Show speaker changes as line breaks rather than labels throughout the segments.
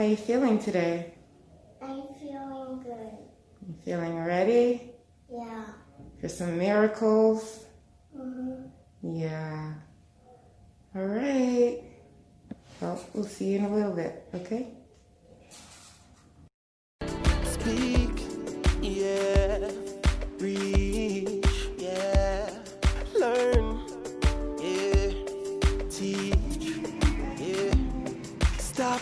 you feeling today?
I'm feeling good.
You feeling ready
Yeah.
for some miracles?
Mm-hmm.
Yeah. All right. Well, we'll see you in a little bit, okay?
Speak, yeah. Reach, yeah. Learn, yeah. Teach, yeah. Stop,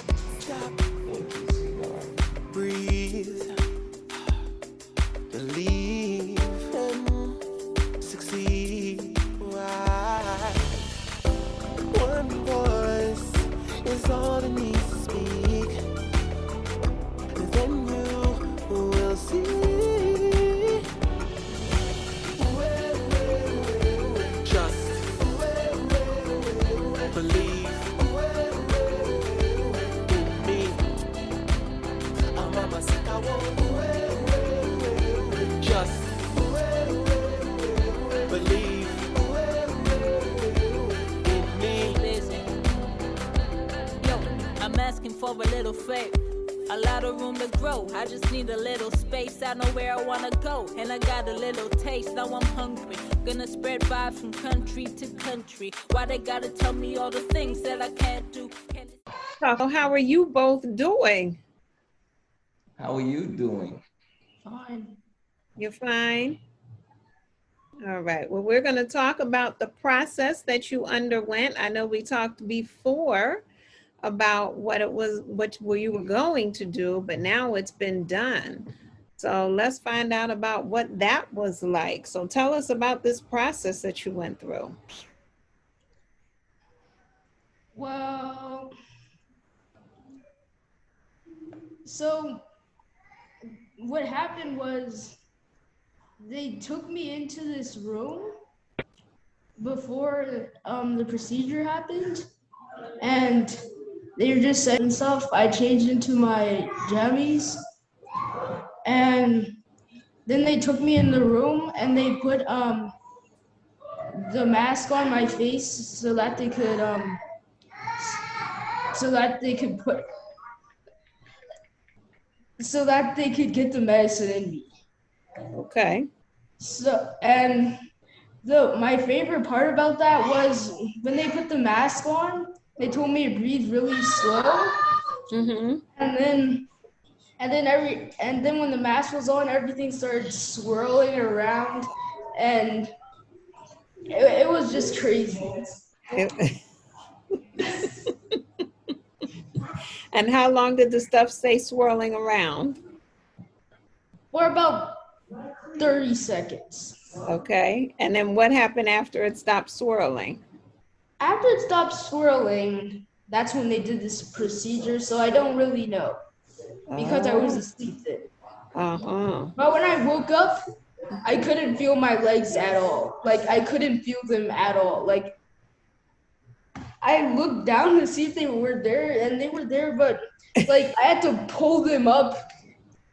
breathe. Believe and succeed. Why? One voice is all that needs to speak. Then you will see. Just believe in me. I'm on my sick, I won't. Just believe in me.
Listen, yo, I'm asking for a little faith. A lot of room to grow. I just need a little space. I know where I wanna go, and I got a little taste. Now I'm hungry. Gonna spread vibes from country to country. Why they gotta tell me all the things that I can't do?
So how are you both doing?
How are you doing?
Fine.
You're fine? All right. Well, we're going to talk about the process that you underwent. I know we talked before about what it was, what you were going to do, but now it's been done. So let's find out about what that was like. So tell us about this process that you went through.
Well, so what happened was they took me into this room before the procedure happened, and they were just saying stuff. I changed into my jammies, and then they took me in the room and they put the mask on my face so that they could get the medicine in me.
Okay.
So, and my favorite part about that was when they put the mask on, they told me to breathe really slow.
Mm-hmm.
And then when the mask was on, everything started swirling around, and it was just crazy.
And how long did the stuff stay swirling around?
For about 30 seconds.
Okay. And then what happened after it stopped swirling?
After it stopped swirling, that's when they did this procedure, so I don't really know because I was asleep then.
Uh-huh.
But when I woke up, I couldn't feel my legs at all. Like, I couldn't feel them at all. Like, I looked down to see if they were there, and they were there, but like I had to pull them up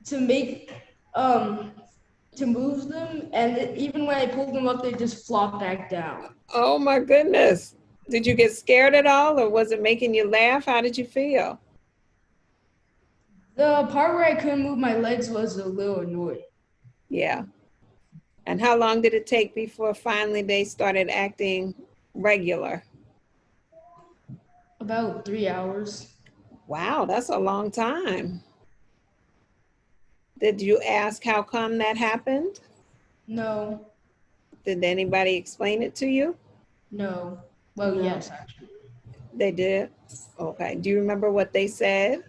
to make to move them, and even when I pulled them up, they just flopped back down.
Oh my goodness. Did you get scared at all, or was it making you laugh? How did you feel?
The part where I couldn't move my legs was a little annoying.
Yeah. And how long did it take before finally they started acting regular?
About 3 hours.
Wow, that's a long time. Did you ask how come that happened?
No.
Did anybody explain it to you?
No. Well,
No.
yes, actually.
They did? Okay. Do you remember what they said?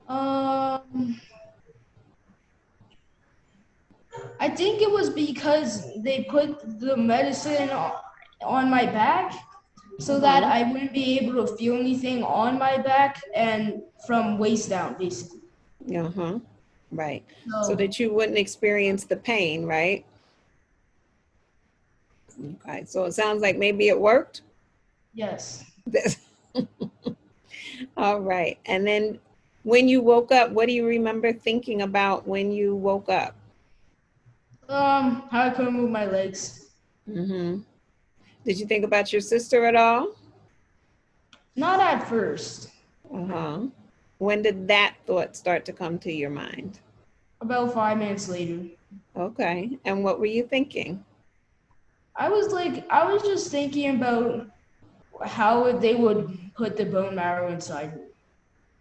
I think it was because they put the medicine on my back so that I wouldn't be able to feel anything on my back and from waist down, basically.
Uh-huh. Right. So that you wouldn't experience the pain, right? Okay. So it sounds like maybe it worked?
Yes.
All right. And then when you woke up, what do you remember thinking about when you woke up?
How I couldn't move my legs.
Mm-hmm. Did you think about your sister at all?
Not at first.
Uh-huh. When did that thought start to come to your mind?
About 5 minutes later.
Okay. And what were you thinking?
I was just thinking about how they would put the bone marrow inside her.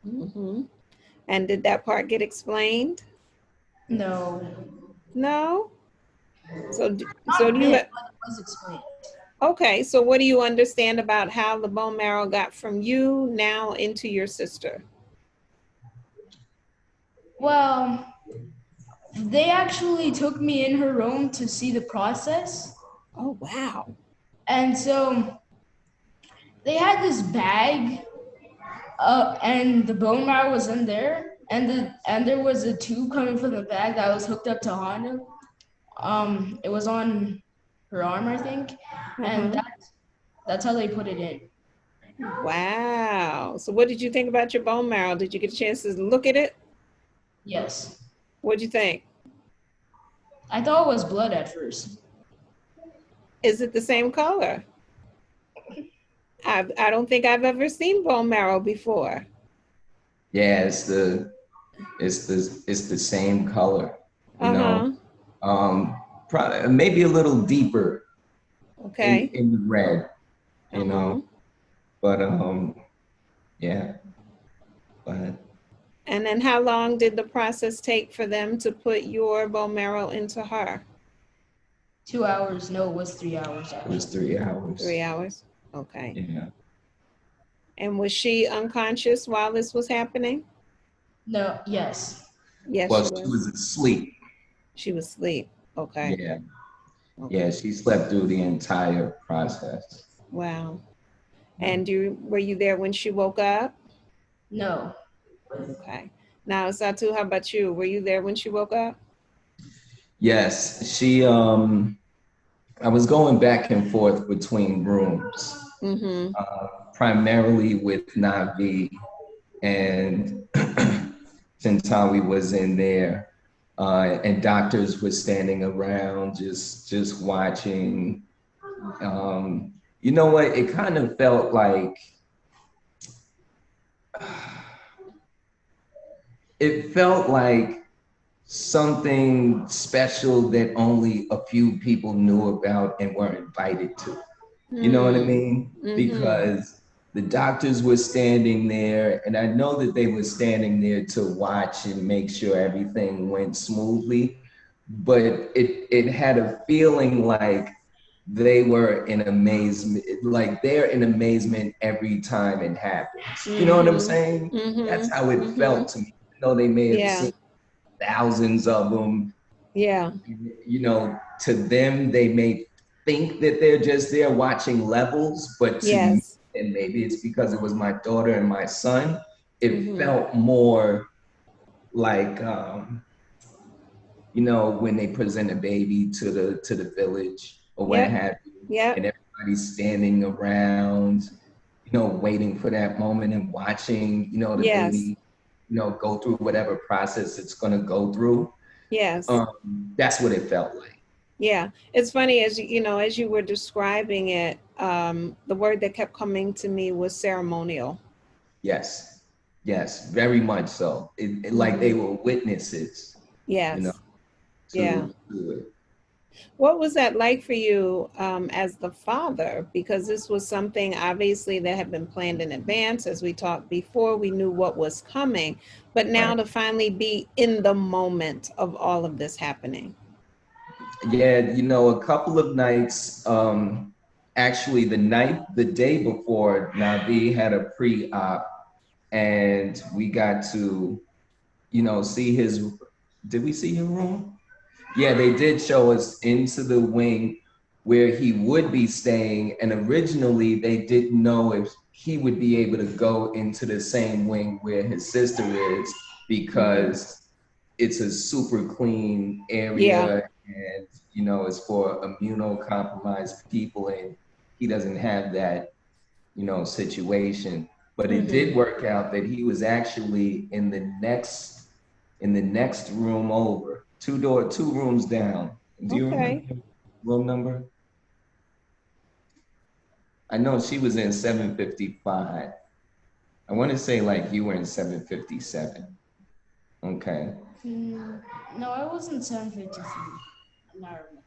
Mm-hmm. And did that part get explained?
No,
No? So, so
not
do you,
bit, but it was explained.
okay, so what do you understand about how the bone marrow got from you now into your sister?
Well, they actually took me in her room to see the process.
Oh, wow.
And so they had this bag, and the bone marrow was in there, and there was a tube coming from the bag that was hooked up to Hah-nah. It was on her arm, I think, and
Uh-huh.
that's how they put it in.
Wow. So what did you think about your bone marrow? Did you get a chance to look at it?
Yes,
What'd you think?
I thought it was blood at first.
Is it the same color? I don't think I've ever seen bone marrow before.
Yeah, it's the same color, you know.
Uh-huh.
Probably maybe a little deeper
Okay.
in the red, you
Uh-huh.
know. But yeah, but
And then how long did the process take for them to put your bone marrow into her?
2 hours. No, it was 3 hours
it was
actually.
3 hours.
3 hours? Okay.
Yeah.
And was she unconscious while this was happening?
No, yes.
Yes,
Well,
she
she
was.
was asleep.
She was asleep. Okay.
Yeah.
Okay.
Yeah, she slept through the entire process.
Wow. And were you there when she woke up?
No.
Okay. Now, Satu, how about you? Were you there when she woke up?
Yes, I was going back and forth between rooms,
Mm-hmm.
primarily with Navi, and Chintawi was in there, and doctors were standing around just watching. You know what? It kind of felt like it felt like something special that only a few people knew about and were invited to. You know what I mean?
Mm-hmm.
Because the doctors were standing there, and I know that they were standing there to watch and make sure everything went smoothly. But it had a feeling like they were in amazement, like they're in amazement every time it happens. You know what I'm saying? That's how it
Mm-hmm.
felt to me. You know, they may have
Yeah.
seen thousands of them.
Yeah.
You know, to them, they may think that they're just there watching levels, but to me,
Yes.
and maybe it's because it was my daughter and my son, it
Mm-hmm.
felt more like, you know, when they present a baby to the village or what
Yep.
have you,
Yep.
and everybody's standing around, you know, waiting for that moment and watching, you know, the
Yes.
baby, you know, go through whatever process it's going to go through.
Yes.
That's what it felt like.
Yeah. It's funny, as you know, as you were describing it, the word that kept coming to me was ceremonial.
Yes, yes, very much so. Like they were witnesses, you know,
Yes. Yeah.
to it.
What was that like for you as the father? Because this was something obviously that had been planned in advance. As we talked before, we knew what was coming, but now
Right.
to finally be in the moment of all of this happening.
Yeah, you know, a couple of nights, actually the day before, Navi had a pre-op, and we got to, you know, see did we see your room? Yeah, they did show us into the wing where he would be staying. And originally they didn't know if he would be able to go into the same wing where his sister is, because it's a super clean
Yeah.
area, and, you know, it's for immunocompromised people, and he doesn't have that, you know, situation. But it did work out that he was actually in the next room over, two rooms down. Do you remember
Okay.
the room number? I know she was in 755. I want to say like you were in 757. Okay.
No, I wasn't 753. I'm not remember.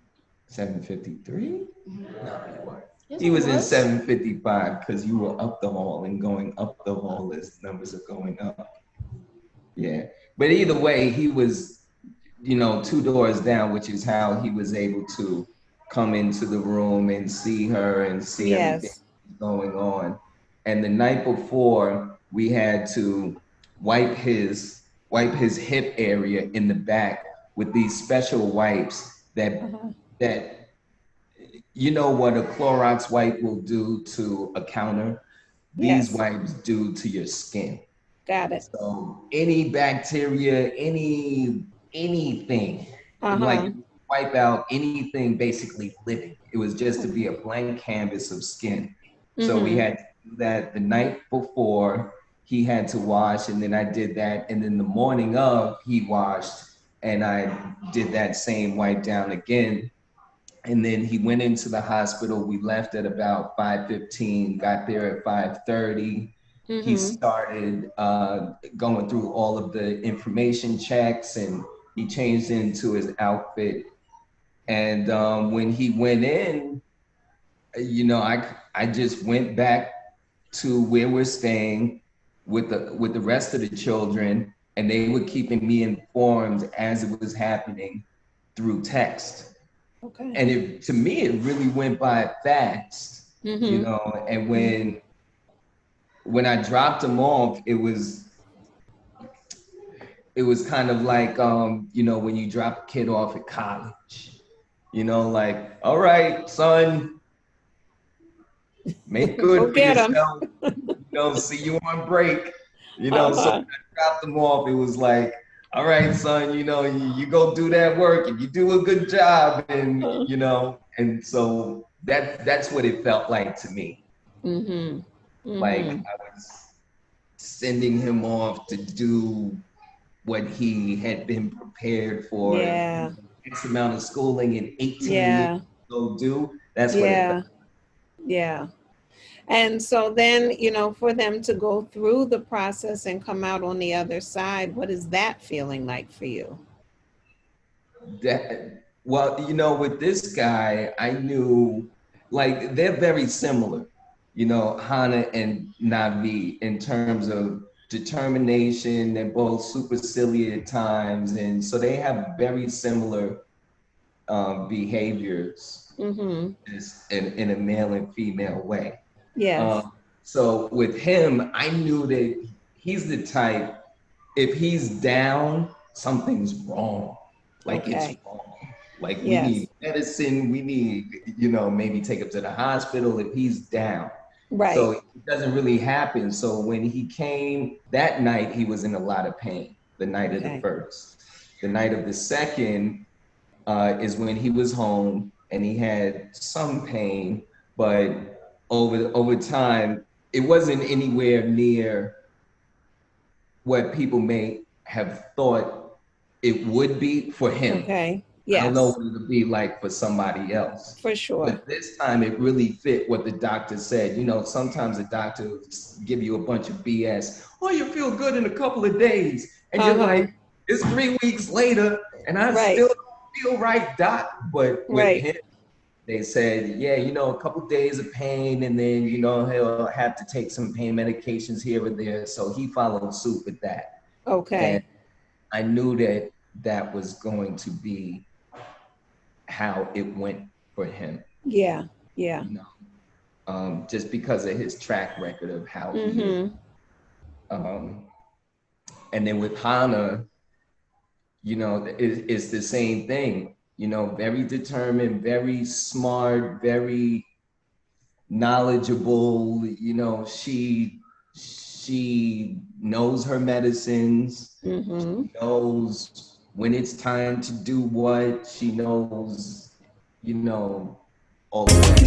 753?
Mhm.
No, you weren't.
Yes,
He
I
was in 755 because you were up the hall and going up the hall as the numbers are going up. Yeah. But either way, he was, you know, 2 doors down, which is how he was able to come into the room and see her and see everything
Yes.
going on. And the night before, we had to wipe his hip area in the back with these special wipes that that you know what a Clorox wipe will do to a counter, these
Yes.
wipes do to your skin.
Got it.
So any bacteria, anything, like wipe out anything basically living. It was just to be a blank canvas of skin. So we had to do that the night before. He had to wash, and then I did that. And then the morning of, he washed, and I did that same wipe down again. And then he went into the hospital. We left at about 5:15, got there at 5:30. He started going through all of the information checks, and he changed into his outfit. And when he went in, you know, I just went back to where we're staying with the rest of the children, and they were keeping me informed as it was happening through text.
Okay.
And to me, it really went by fast, you know. And when I dropped him off, it was kind of like, you know, when you drop a kid off at college, you know, like, all right, son, make good for
get 'em.
yourself, you know, see you on break, you know. So when I dropped him off, it was like, all right, son, you know, you go do that work and you do a good job, and you know, and so that's what it felt like to me. Like I was sending him off to do what he had been prepared for.
Yeah.
X amount of schooling in 18
Yeah.
years to go do. That's what it felt.
Yeah. And so then, you know, for them to go through the process and come out on the other side, what is that feeling like for you?
Well, you know, with this guy, I knew, like, they're very similar, you know, Hah-nah and Navi, in terms of determination. They're both supercilious at times, and so they have very similar behaviors in a male and female way.
Yes.
So with him, I knew that he's the type, if he's down, something's wrong. Like it's wrong. Like we need medicine, we need, you know, maybe take him to the hospital if he's down.
Right.
So it doesn't really happen. So when he came that night, he was in a lot of pain, the night of the first. The night of the second is when he was home and he had some pain, but over time, it wasn't anywhere near what people may have thought it would be for him.
Okay. Yes.
I don't know what it would be like for somebody else.
For sure.
But this time it really fit what the doctor said. You know, sometimes the doctor will give you a bunch of BS. Oh, you feel good in a couple of days. And you're like, it's 3 weeks later and I still don't feel right, doc. But with him, they said, yeah, you know, a couple of days of pain, and then, you know, he'll have to take some pain medications here and there. So he followed suit with that.
Okay.
And I knew that that was going to be how it went for him.
Yeah. Yeah.
You know, just because of his track record of how he is. And then with Hah-nah, you know, it's the same thing. You know, very determined, very smart, very knowledgeable. You know, she knows her medicines. She knows when it's time to do what. She knows, you know, all of that.